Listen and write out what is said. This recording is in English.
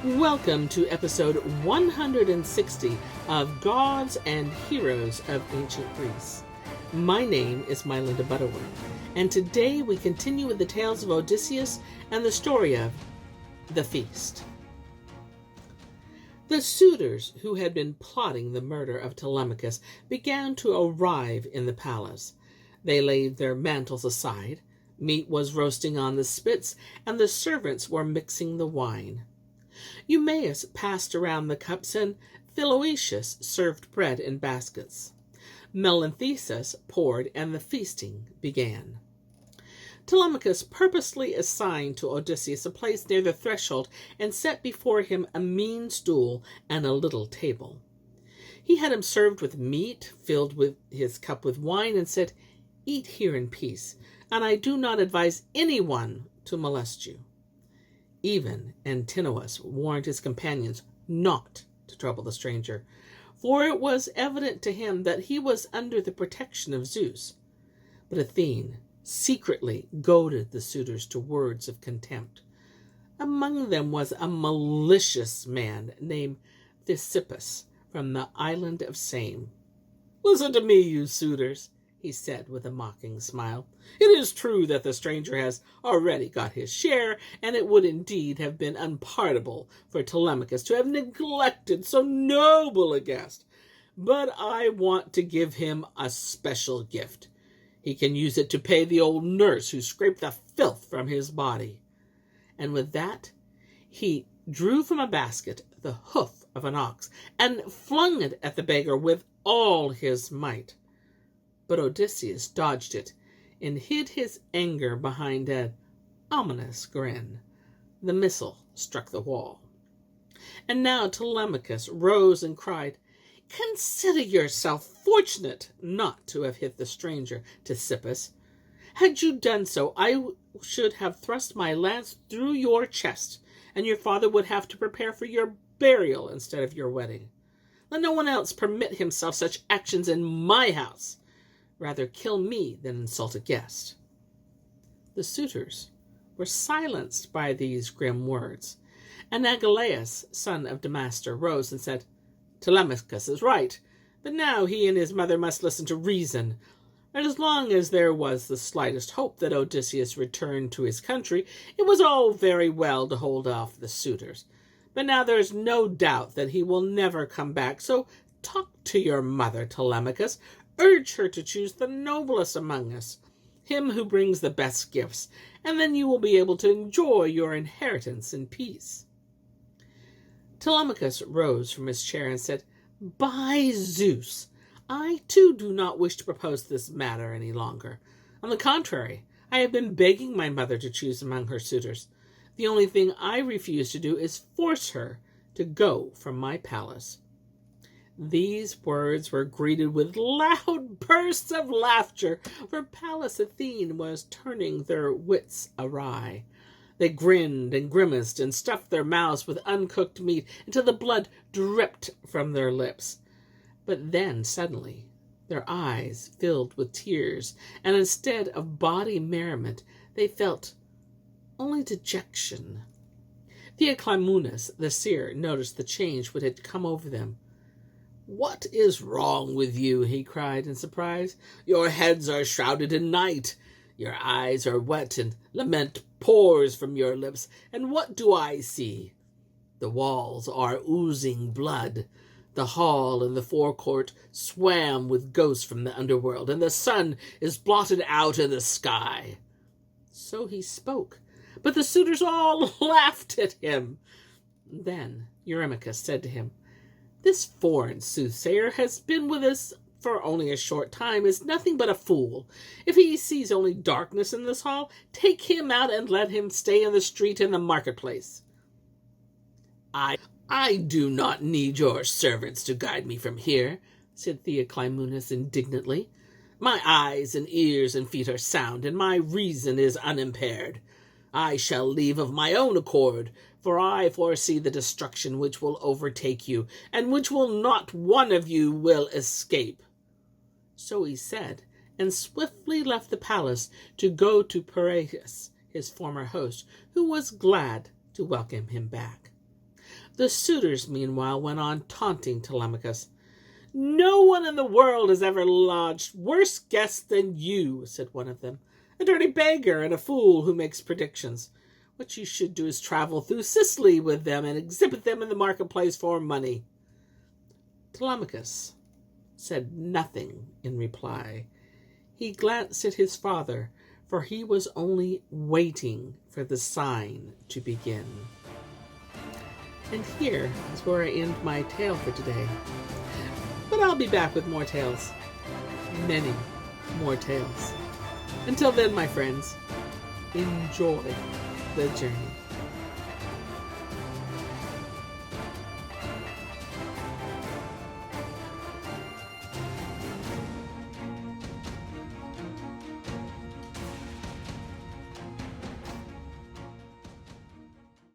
Welcome to episode 160 of Gods and Heroes of Ancient Greece. My name is MyLinda Butterworth, and today we continue with the tales of Odysseus and the story of the feast. The suitors who had been plotting the murder of Telemachus began to arrive in the palace. They laid their mantles aside, meat was roasting on the spits, and the servants were mixing the wine. Eurymachus passed around the cups, and Theoclymenus served bread in baskets. MyLinda poured, and the feasting began. Telemachus purposely assigned to Odysseus a place near the threshold and set before him a mean stool and a little table. He had him served with meat, filled with his cup with wine, and said, "Eat here in peace, and I do not advise anyone to molest you." Even Antinous warned his companions not to trouble the stranger, for it was evident to him that he was under the protection of Zeus. But Athene secretly goaded the suitors to words of contempt. Among them was a malicious man named Ctesippus from the island of Same. "Listen to me, you suitors," he said with a mocking smile. "It is true that the stranger has already got his share, and it would indeed have been unpardonable for Telemachus to have neglected so noble a guest. But I want to give him a special gift. He can use it to pay the old nurse who scraped the filth from his body." And with that, he drew from a basket the hoof of an ox and flung it at the beggar with all his might. But Odysseus dodged it and hid his anger behind an ominous grin. The missile struck the wall. And now Telemachus rose and cried, "Consider yourself fortunate not to have hit the stranger, Ctesippus. Had you done so, I should have thrust my lance through your chest, and your father would have to prepare for your burial instead of your wedding. Let no one else permit himself such actions in my house. Rather kill me than insult a guest." The suitors were silenced by these grim words, and Agelaus, son of Damastor, rose and said, "Telemachus is right, but now he and his mother must listen to reason. And as long as there was the slightest hope that Odysseus returned to his country, it was all very well to hold off the suitors. But now there is no doubt that he will never come back, so talk to your mother, Telemachus. Urge her to choose the noblest among us, him who brings the best gifts, and then you will be able to enjoy your inheritance in peace." Telemachus rose from his chair and said, "By Zeus, I too do not wish to propose this matter any longer. On the contrary, I have been begging my mother to choose among her suitors. The only thing I refuse to do is force her to go from my palace." These words were greeted with loud bursts of laughter, for Pallas Athene was turning their wits awry. They grinned and grimaced and stuffed their mouths with uncooked meat until the blood dripped from their lips. But then, suddenly, their eyes filled with tears, and instead of body merriment, they felt only dejection. Theoclymenus, the seer, noticed the change which had come over them. "What is wrong with you?" he cried in surprise. "Your heads are shrouded in night. Your eyes are wet, and lament pours from your lips. And what do I see? The walls are oozing blood. The hall and the forecourt swam with ghosts from the underworld, and the sun is blotted out in the sky." So he spoke, but the suitors all laughed at him. Then Eurymachus said to him, "This foreign soothsayer has been with us for only a short time, is nothing but a fool. If he sees only darkness in this hall, take him out and let him stay in the street in the marketplace." I do not need your servants to guide me from here," said Theoclymenus indignantly. "My eyes and ears and feet are sound, and my reason is unimpaired. I shall leave of my own accord, for I foresee the destruction which will overtake you, and which will not one of you will escape." So he said, and swiftly left the palace to go to Eurymachus, his former host, who was glad to welcome him back. The suitors, meanwhile, went on taunting Telemachus. "No one in the world has ever lodged worse guests than you," said one of them. "A dirty beggar and a fool who makes predictions. What you should do is travel through Sicily with them and exhibit them in the marketplace for money." Telemachus said nothing in reply. He glanced at his father, for he was only waiting for the sign to begin. And here is where I end my tale for today. But I'll be back with more tales. Many more tales. Until then, my friends, enjoy the journey.